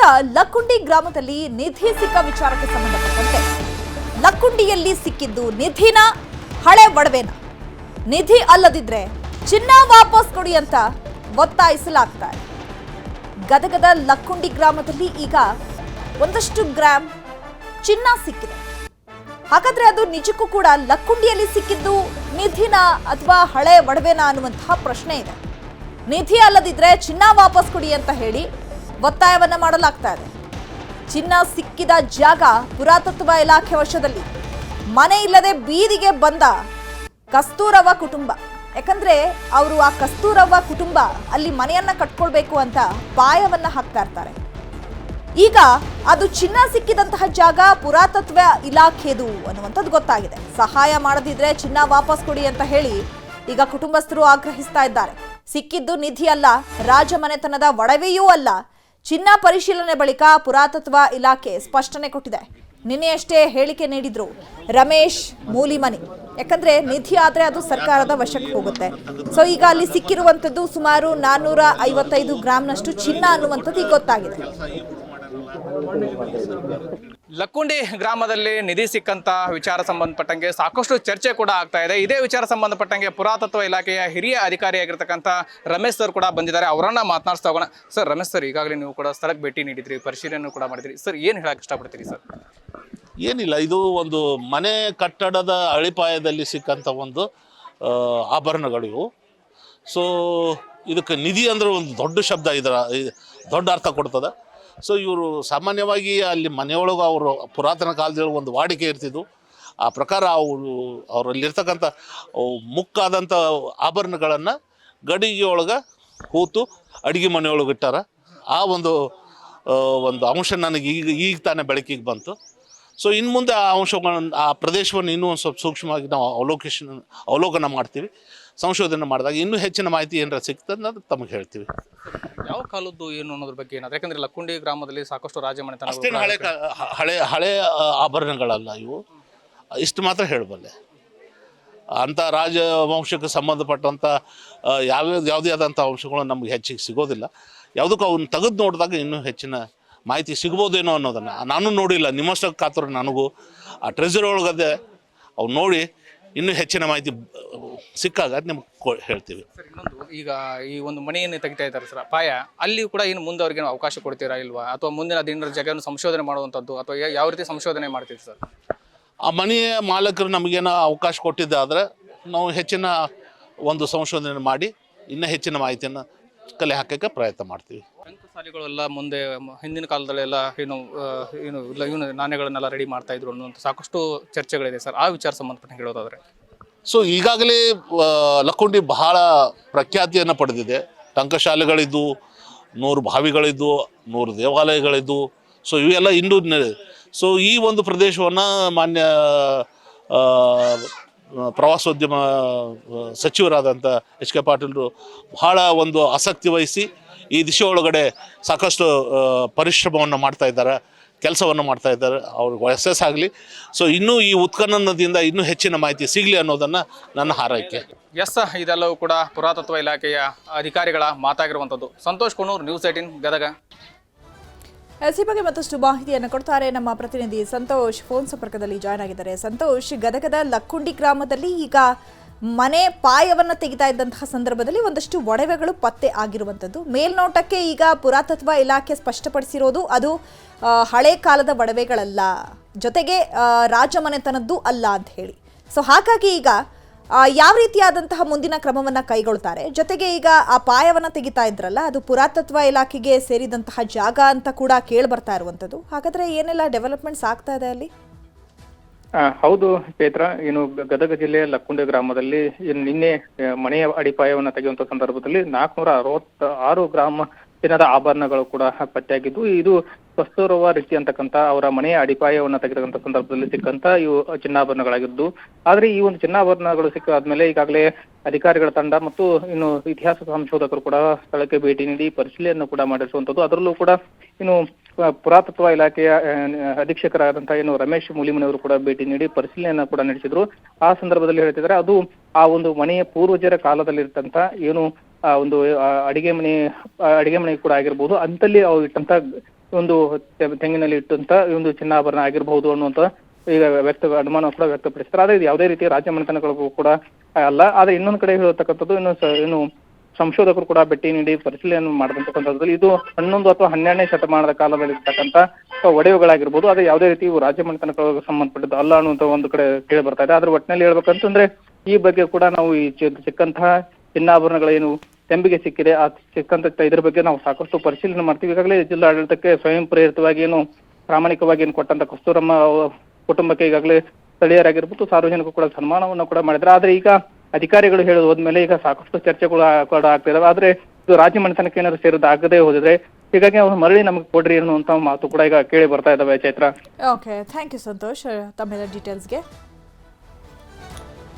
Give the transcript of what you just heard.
ಗದಗದ ಲಕ್ಕುಂಡಿ ಗ್ರಾಮದಲ್ಲಿ ನಿಧಿ ಸಿಕ್ಕ ವಿಚಾರಕ್ಕೆ ಸಂಬಂಧಪಟ್ಟಂತೆ ಲಕ್ಕುಂಡಿಯಲ್ಲಿ ಸಿಕ್ಕಿದ್ದು ನಿಧಿನ ಹಳೆ ಒಡವೆನ, ನಿಧಿ ಅಲ್ಲದಿದ್ರೆ ಚಿನ್ನ ವಾಪಸ್ ಕೊಡಿ ಅಂತ ಒತ್ತಾಯಿಸಲಾಗ್ತಾ ಇದೆ. ಗದಗದ ಲಕ್ಕುಂಡಿ ಗ್ರಾಮದಲ್ಲಿ ಈಗ ಒಂದಷ್ಟು ಗ್ರಾಮ್ ಚಿನ್ನ ಸಿಕ್ಕಿದೆ. ಹಾಗಾದ್ರೆ ಅದು ನಿಜಕ್ಕೂ ಕೂಡ ಲಕ್ಕುಂಡಿಯಲ್ಲಿ ಸಿಕ್ಕಿದ್ದು ನಿಧಿನ ಅಥವಾ ಹಳೆ ಒಡವೆನ ಅನ್ನುವಂತಹ ಪ್ರಶ್ನೆ ಇದೆ. ನಿಧಿ ಅಲ್ಲದಿದ್ರೆ ಚಿನ್ನ ವಾಪಸ್ ಕೊಡಿ ಅಂತ ಹೇಳಿ ಒತ್ತಾಯವನ್ನ ಮಾಡಲಾಗ್ತಾ ಇದೆ. ಚಿನ್ನ ಸಿಕ್ಕಿದ ಜಾಗ ಪುರಾತತ್ವ ಇಲಾಖೆ ವಶದಲ್ಲಿ. ಮನೆ ಇಲ್ಲದೆ ಬೀದಿಗೆ ಬಂದ ಕಸ್ತೂರವ್ವ ಕುಟುಂಬ. ಯಾಕಂದ್ರೆ ಅವರು ಆ ಕಸ್ತೂರವ್ವ ಕುಟುಂಬ ಅಲ್ಲಿ ಮನೆಯನ್ನ ಕಟ್ಕೊಳ್ಬೇಕು ಅಂತ ಪಾಯವನ್ನ ಹಾಕ್ತಾ ಇರ್ತಾರೆ. ಈಗ ಅದು ಚಿನ್ನ ಸಿಕ್ಕಿದಂತಹ ಜಾಗ ಪುರಾತತ್ವ ಇಲಾಖೆದು ಅನ್ನುವಂಥದ್ದು ಗೊತ್ತಾಗಿದೆ. ಸಹಾಯ ಮಾಡದಿದ್ರೆ ಚಿನ್ನ ವಾಪಸ್ ಕೊಡಿ ಅಂತ ಹೇಳಿ ಈಗ ಕುಟುಂಬಸ್ಥರು ಆಗ್ರಹಿಸ್ತಾ ಇದ್ದಾರೆ. ಸಿಕ್ಕಿದ್ದು ನಿಧಿ ಅಲ್ಲ, ರಾಜಮನೆತನದ ಒಡವೆಯೂ ಅಲ್ಲ. ಚಿನ್ನ ಪರಿಶೀಲನೆ ಬಳಿಕ ಪುರಾತತ್ವ ಇಲಾಖೆ ಸ್ಪಷ್ಟನೆ ಕೊಟ್ಟಿದೆ. ನಿನ್ನೆಯಷ್ಟೇ ಹೇಳಿಕೆ ನೀಡಿದ್ರು ರಮೇಶ್ ಮೂಲಿಮನಿ. ಯಾಕಂದ್ರೆ ನಿಧಿ ಆದ್ರೆ ಅದು ಸರ್ಕಾರದ ವಶಕ್ಕೆ ಹೋಗುತ್ತೆ. ಸೊ ಈಗ ಅಲ್ಲಿ ಸಿಕ್ಕಿರುವಂತದ್ದು ಸುಮಾರು 455 ಗ್ರಾಂನಷ್ಟು ಚಿನ್ನ ಅನ್ನುವಂಥದ್ದು ಈಗ ಗೊತ್ತಾಗಿದೆ. ಲಕ್ಕುಂಡಿ ಗ್ರಾಮದಲ್ಲಿ ನಿಧಿ ಸಿಕ್ಕಂತ ವಿಚಾರ ಸಂಬಂಧಪಟ್ಟಂಗೆ ಸಾಕಷ್ಟು ಚರ್ಚೆ ಕೂಡ ಆಗ್ತಾ ಇದೆ. ಇದೇ ವಿಚಾರ ಸಂಬಂಧಪಟ್ಟಂಗೆ ಪುರಾತತ್ವ ಇಲಾಖೆಯ ಹಿರಿಯ ಅಧಿಕಾರಿಯಾಗಿರ್ತಕ್ಕಂಥ ರಮೇಶ್ ಸರ್ ಕೂಡ ಬಂದಿದ್ದಾರೆ. ಅವರನ್ನ ಮಾತನಾಡಿಸ್ತಾ ಹೋಗೋಣ. ಸರ್, ರಮೇಶ್ ಸರ್, ಈಗಾಗಲೇ ನೀವು ಕೂಡ ಸ್ಥಳಕ್ಕೆ ಭೇಟಿ ನೀಡಿದ್ರಿ, ಪರಿಶೀಲನೆ ಕೂಡ ಮಾಡಿದ್ರಿ. ಸರ್, ಏನು ಹೇಳಕ್ಕೆ ಇಷ್ಟಪಡ್ತೀರಿ ಸರ್? ಏನಿಲ್ಲ, ಇದು ಒಂದು ಮನೆ ಕಟ್ಟಡದ ಅಡಿಪಾಯದಲ್ಲಿ ಸಿಕ್ಕಂಥ ಒಂದು ಆಭರಣಗಳು. ಸೊ ಇದಕ್ಕೆ ನಿಧಿ ಅಂದರೆ ಒಂದು ದೊಡ್ಡ ಶಬ್ದ, ಇದರ ದೊಡ್ಡ ಅರ್ಥ ಕೊಡ್ತದೆ. ಸೊ ಇವರು ಸಾಮಾನ್ಯವಾಗಿ ಅಲ್ಲಿ ಮನೆಯೊಳಗೆ ಅವರು ಪುರಾತನ ಕಾಲದಲ್ಲಿ ಒಂದು ವಾಡಿಕೆ ಇರ್ತಿದ್ದು. ಆ ಪ್ರಕಾರ ಅವರಲ್ಲಿರ್ತಕ್ಕಂಥ ಮುಕ್ಕಾದಂಥ ಆಭರಣಗಳನ್ನು ಗಡಿಗೆ ಒಳಗೆ ಹೂತು ಅಡುಗೆ ಮನೆಯೊಳಗೆ ಇಟ್ಟಾರ. ಆ ಒಂದು ಅಂಶ ನನಗೆ ಈಗ ತಾನೇ ಬೆಳಕಿಗೆ ಬಂತು. ಸೊ ಇನ್ನು ಮುಂದೆ ಆ ಅಂಶಗಳನ್ನು, ಆ ಪ್ರದೇಶವನ್ನು ಇನ್ನೂ ಒಂದು ಸ್ವಲ್ಪ ಸೂಕ್ಷ್ಮವಾಗಿ ನಾವು ಅವಲೋಕನ ಮಾಡ್ತೀವಿ. ಸಂಶೋಧನೆ ಮಾಡಿದಾಗ ಇನ್ನೂ ಹೆಚ್ಚಿನ ಮಾಹಿತಿ ಏನಾರ ಸಿಗ್ತದೆ ಅನ್ನೋದು ತಮಗೆ ಹೇಳ್ತೀವಿ. ಯಾವ ಕಾಲದ್ದು ಏನು ಅನ್ನೋದ್ರ ಬಗ್ಗೆ ಏನಾದ್ರು? ಯಾಕಂದ್ರೆ ಲಕ್ಕುಂಡಿ ಗ್ರಾಮದಲ್ಲಿ ಸಾಕಷ್ಟು ರಾಜಮನೆತನ ಅಷ್ಟೇನು ಹಳೆ ಆಭರಣಗಳಲ್ಲ ಇವು, ಇಷ್ಟು ಮಾತ್ರ ಹೇಳಬಲ್ಲೆ. ಅಂಥ ರಾಜವಂಶಕ್ಕೆ ಸಂಬಂಧಪಟ್ಟಂಥ ಯಾವುದೇ ಆದಂಥ ಅಂಶಗಳು ನಮಗೆ ಹೆಚ್ಚಿಗೆ ಸಿಗೋದಿಲ್ಲ. ಯಾವುದಕ್ಕೂ ಅವನ್ನ ತೆಗೆದು ನೋಡಿದಾಗ ಇನ್ನೂ ಹೆಚ್ಚಿನ ಮಾಹಿತಿ ಸಿಗ್ಬೋದೇನೋ ಅನ್ನೋದನ್ನು ನಾನು ನೋಡಿಲ್ಲ. ನಿಮ್ಮಷ್ಟಕ್ಕೆ ಕಾತರ ನನಗೂ ಆ ಟ್ರೆಜರ್ ಒಳಗದೆ ಅವು ನೋಡಿ ಇನ್ನೂ ಹೆಚ್ಚಿನ ಮಾಹಿತಿ ಸಿಕ್ಕಾಗ ನಿಮ್ಗೆ ಹೇಳ್ತೀವಿ. ಸರ್, ಇನ್ನೊಂದು, ಈಗ ಈ ಒಂದು ಮನೆಯನ್ನು ತೆಗಿತಾ ಇದ್ದಾರೆ ಸರ್, ಅಪಾಯ, ಅಲ್ಲಿ ಕೂಡ ಇನ್ನು ಮುಂದೆ ಅವ್ರಿಗೆ ಅವಕಾಶ ಕೊಡ್ತೀರಾ ಇಲ್ವಾ? ಅಥವಾ ಮುಂದಿನ ದಿನದ ಜಾಗವನ್ನು ಸಂಶೋಧನೆ ಮಾಡುವಂಥದ್ದು, ಅಥವಾ ಯಾವ ರೀತಿ ಸಂಶೋಧನೆ ಮಾಡ್ತೀವಿ ಸರ್? ಆ ಮನೆಯ ಮಾಲಕರು ನಮಗೇನೋ ಅವಕಾಶ ಕೊಟ್ಟಿದ್ದೆ ಆದರೆ ನಾವು ಹೆಚ್ಚಿನ ಒಂದು ಸಂಶೋಧನೆ ಮಾಡಿ ಇನ್ನೂ ಹೆಚ್ಚಿನ ಮಾಹಿತಿಯನ್ನು ಕಲೆ ಹಾಕೋಕ್ಕೆ ಪ್ರಯತ್ನ ಮಾಡ್ತೀವಿ. ಟಂಕಸಾಲಿಗಳೆಲ್ಲ ಮುಂದೆ ಹಿಂದಿನ ಕಾಲದಲ್ಲೆಲ್ಲ ಏನು ನಾಣ್ಯಗಳನ್ನೆಲ್ಲ ರೆಡಿ ಮಾಡ್ತಾ ಇದ್ರು ಅನ್ನೋಂಥ ಸಾಕಷ್ಟು ಚರ್ಚೆಗಳಿದೆ ಸರ್. ಆ ವಿಚಾರ ಸಂಬಂಧಪಟ್ಟ ಹೇಳೋದಾದ್ರೆ, ಸೊ ಈಗಾಗಲೇ ಲಕ್ಕುಂಡಿ ಬಹಳ ಪ್ರಖ್ಯಾತಿಯನ್ನು ಪಡೆದಿದೆ. ಟಂಕಶಾಲೆಗಳಿದ್ದು, 100 ಬಾವಿಗಳಿದ್ದು, 100 ದೇವಾಲಯಗಳಿದ್ದು. ಸೊ ಇವೆಲ್ಲ ಇನ್ನೂ ಸೊ ಈ ಒಂದು ಪ್ರದೇಶವನ್ನು ಮಾನ್ಯ ಪ್ರವಾಸೋದ್ಯಮ ಸಚಿವರಾದಂಥ ಎಚ್ ಕೆ ಪಾಟೀಲರು ಬಹಳ ಒಂದು ಆಸಕ್ತಿ ವಹಿಸಿ ಈ ದಿಶೆ ಒಳಗಡೆ ಸಾಕಷ್ಟು ಪರಿಶ್ರಮವನ್ನು ಮಾಡ್ತಾ ಇದ್ದಾರೆ, ಕೆಲಸವನ್ನು ಮಾಡ್ತಾ ಇದ್ದಾರೆ. ಅವ್ರಿಗೆ ಯಶಸ್ಸಾಗಲಿ. ಸೊ ಇನ್ನೂ ಈ ಉತ್ಖನನದಿಂದ ಇನ್ನೂ ಹೆಚ್ಚಿನ ಮಾಹಿತಿ ಸಿಗಲಿ ಅನ್ನೋದನ್ನು ನನ್ನ ಹಾರೈಕೆ. ಎಸ್, ಇದೆಲ್ಲವೂ ಕೂಡ ಪುರಾತತ್ವ ಇಲಾಖೆಯ ಅಧಿಕಾರಿಗಳ ಮಾತಾಗಿರುವಂಥದ್ದು. ಸಂತೋಷ್ ಕುಣೂರ್, ನ್ಯೂಸ್ 18 ಗದಗ. ಈ ಬಗ್ಗೆ ಮತ್ತಷ್ಟು ಮಾಹಿತಿಯನ್ನು ಕೊಡ್ತಾರೆ ನಮ್ಮ ಪ್ರತಿನಿಧಿ ಸಂತೋಷ್. ಫೋನ್ ಸಂಪರ್ಕದಲ್ಲಿ ಜಾಯ್ನ್ ಆಗಿದ್ದಾರೆ. ಸಂತೋಷ್, ಗದಗದ ಲಕ್ಕುಂಡಿ ಗ್ರಾಮದಲ್ಲಿ ಈಗ ಮನೆ ಪಾಯವನ್ನು ತೆಗಿತಾ ಇದ್ದಂತಹ ಸಂದರ್ಭದಲ್ಲಿ ಒಂದಷ್ಟು ಒಡವೆಗಳು ಪತ್ತೆ ಆಗಿರುವಂಥದ್ದು. ಮೇಲ್ನೋಟಕ್ಕೆ ಈಗ ಪುರಾತತ್ವ ಇಲಾಖೆ ಸ್ಪಷ್ಟಪಡಿಸಿರೋದು ಅದು ಹಳೆ ಕಾಲದ ಒಡವೆಗಳಲ್ಲ, ಜೊತೆಗೆ ರಾಜಮನೆತನದ್ದು ಅಲ್ಲ ಅಂತ ಹೇಳಿ. ಸೊ ಹಾಗಾಗಿ ಈಗ ಯಾವ ರೀತಿಯಾದಂತಹ ಮುಂದಿನ ಕ್ರಮವನ್ನ ಕೈಗೊಳ್ತಾರೆ? ಜೊತೆಗೆ ಈಗ ಆ ಪಾಯವನ್ನ ತೆಗಿತಾ ಇದ್ರಲ್ಲ, ಅದು ಪುರಾತತ್ವ ಇಲಾಖೆಗೆ ಸೇರಿದಂತಹ ಜಾಗ ಅಂತ ಕೂಡ ಕೇಳಿ ಬರ್ತಾ ಇರುವಂತದ್ದು. ಹಾಗಾದ್ರೆ ಏನೆಲ್ಲ ಡೆವಲಪ್ಮೆಂಟ್ಸ್ ಆಗ್ತಾ ಇದೆ ಅಲ್ಲಿ? ಹೌದು ಚೈತ್ರ, ಏನು ಗದಗ ಜಿಲ್ಲೆಯ ಲಕ್ಕುಂಡಿ ಗ್ರಾಮದಲ್ಲಿ ನಿನ್ನೆ ಮನೆಯ ಅಡಿಪಾಯವನ್ನ ತೆಗೆಯುವಂತ ಸಂದರ್ಭದಲ್ಲಿ 466 ಗ್ರಾಮ ಚಿನ್ನದ ಆಭರಣಗಳು ಕೂಡ ಪತ್ತೆಯಾಗಿದ್ದು, ಇದು ಕಸ್ತೂರವ್ವ ರೀತಿ ಅಂತಕ್ಕಂಥ ಅವರ ಮನೆಯ ಅಡಿಪಾಯವನ್ನ ತೆಗೆದಂತ ಸಂದರ್ಭದಲ್ಲಿ ಸಿಕ್ಕಂತ ಇವು ಚಿನ್ನಾಭರಣಗಳಾಗಿದ್ದು. ಆದ್ರೆ ಈ ಒಂದು ಚಿನ್ನಾಭರಣಗಳು ಸಿಕ್ಕಾದ್ಮೇಲೆ ಈಗಾಗಲೇ ಅಧಿಕಾರಿಗಳ ತಂಡ ಮತ್ತು ಇನ್ನು ಇತಿಹಾಸ ಸಂಶೋಧಕರು ಕೂಡ ಸ್ಥಳಕ್ಕೆ ಭೇಟಿ ನೀಡಿ ಪರಿಶೀಲನೆಯನ್ನು ಕೂಡ ಮಾಡಿಸುವಂತದ್ದು. ಅದರಲ್ಲೂ ಕೂಡ ಇನ್ನು ಪುರಾತತ್ವ ಇಲಾಖೆಯ ಅಧೀಕ್ಷಕರಾದಂತಹ ಏನು ರಮೇಶ್ ಮೂಲಿಮನಿ ಕೂಡ ಭೇಟಿ ನೀಡಿ ಪರಿಶೀಲನೆಯನ್ನ ಕೂಡ ನಡೆಸಿದ್ರು. ಆ ಸಂದರ್ಭದಲ್ಲಿ ಹೇಳ್ತಿದ್ದಾರೆ, ಅದು ಆ ಒಂದು ಮನೆಯ ಪೂರ್ವಜರ ಕಾಲದಲ್ಲಿರ್ತಂತ ಏನು ಒಂದು ಅಡಿಗೆ ಮನೆ ಕೂಡ ಆಗಿರ್ಬೋದು, ಅಂತಲ್ಲಿ ಅವ್ರು ಇಟ್ಟಂತ ಒಂದು ತೆಂಗಿನಲ್ಲಿ ಇಟ್ಟಂತ ಒಂದು ಚಿನ್ನಾಭರಣ ಆಗಿರಬಹುದು ಅನ್ನುವಂತ ಈಗ ಅನುಮಾನ ಕೂಡ ವ್ಯಕ್ತಪಡಿಸ್ತಾರೆ. ಆದ್ರೆ ಇದು ಯಾವುದೇ ರೀತಿಯ ರಾಜ್ಯ ಮನೆತನಗಳಿಗೂ ಕೂಡ ಅಲ್ಲ. ಆದ್ರೆ ಇನ್ನೊಂದು ಕಡೆ ಹೇಳ್ತಕ್ಕಂಥದ್ದು ಇನ್ನು ಸಂಶೋಧಕರು ಕೂಡ ಭೇಟಿ ನೀಡಿ ಪರಿಶೀಲನೆ ಮಾಡಿದಂತ ಸಂದರ್ಭದಲ್ಲಿ ಇದು 11 ಅಥವಾ 12ನೇ ಶತಮಾನದ ಕಾಲದಲ್ಲಿ ಇರ್ತಕ್ಕಂಥ ಒಡೆಯುಗಳಾಗಿರ್ಬೋದು. ಆದ್ರೆ ಯಾವುದೇ ರೀತಿ ಇವು ರಾಜ್ಯ ಮನೆತನಗಳಿಗೆ ಸಂಬಂಧಪಟ್ಟದ್ದು ಅಲ್ಲ ಅನ್ನುವಂತ ಒಂದು ಕಡೆ ಕೇಳಿ ಬರ್ತಾ ಇದೆ. ಆದ್ರೆ ಒಟ್ಟಿನಲ್ಲಿ ಹೇಳ್ಬೇಕಂತಂದ್ರೆ ಈ ಬಗ್ಗೆ ಕೂಡ ನಾವು ಈ ಸಿಕ್ಕಂತಹ ಚಿನ್ನಾಭರಣಗಳೇನು ತೆಂಬಿಗೆ ಸಿಕ್ಕಿದೆ, ಆ ಸಿಕ್ಕಂತ ಇದ್ರ ಬಗ್ಗೆ ನಾವು ಸಾಕಷ್ಟು ಪರಿಶೀಲನೆ ಮಾಡ್ತೀವಿ. ಈಗಾಗಲೇ ಜಿಲ್ಲಾಡಳಿತಕ್ಕೆ ಸ್ವಯಂ ಪ್ರೇರಿತವಾಗಿ ಪ್ರಾಮಾಣಿಕವಾಗಿ ಕೊಟ್ಟಂತ ಕಸ್ತೂರಮ್ಮ ಕುಟುಂಬಕ್ಕೆ ಈಗಾಗಲೇ ಸ್ಥಳೀಯರಾಗಿರ್ಬೋದು ಸಾರ್ವಜನಿಕರು ಕೂಡ ಸನ್ಮಾನವನ್ನು ಕೂಡ ಮಾಡಿದ್ರೆ. ಆದ್ರೆ ಈಗ ಅಧಿಕಾರಿಗಳು ಹೇಳೋದು ಹೋದ್ಮೇಲೆ ಈಗ ಸಾಕಷ್ಟು ಚರ್ಚೆಗಳು ಕೂಡ ಆಗ್ತಿದಾವೆ. ಆದ್ರೆ ಇದು ರಾಜ್ಯ ಮನೆತನಕ್ಕೆ ಏನಾದ್ರು ಸೇರಿದಾಗದೇ ಹೋದಿದ್ರೆ ಹೀಗಾಗಿ ಅವ್ರು ಮರಳಿ ನಮಗೆ ಕೊಡ್ರಿ ಅನ್ನುವಂತ ಮಾತು ಕೂಡ ಈಗ ಕೇಳಿ ಬರ್ತಾ ಇದಾವೆ. Chaitra, okay, thank you Santosh ತಮ್ಮೆಲ್ಲ ಡೀಟೇಲ್ಸ್ಗೆ.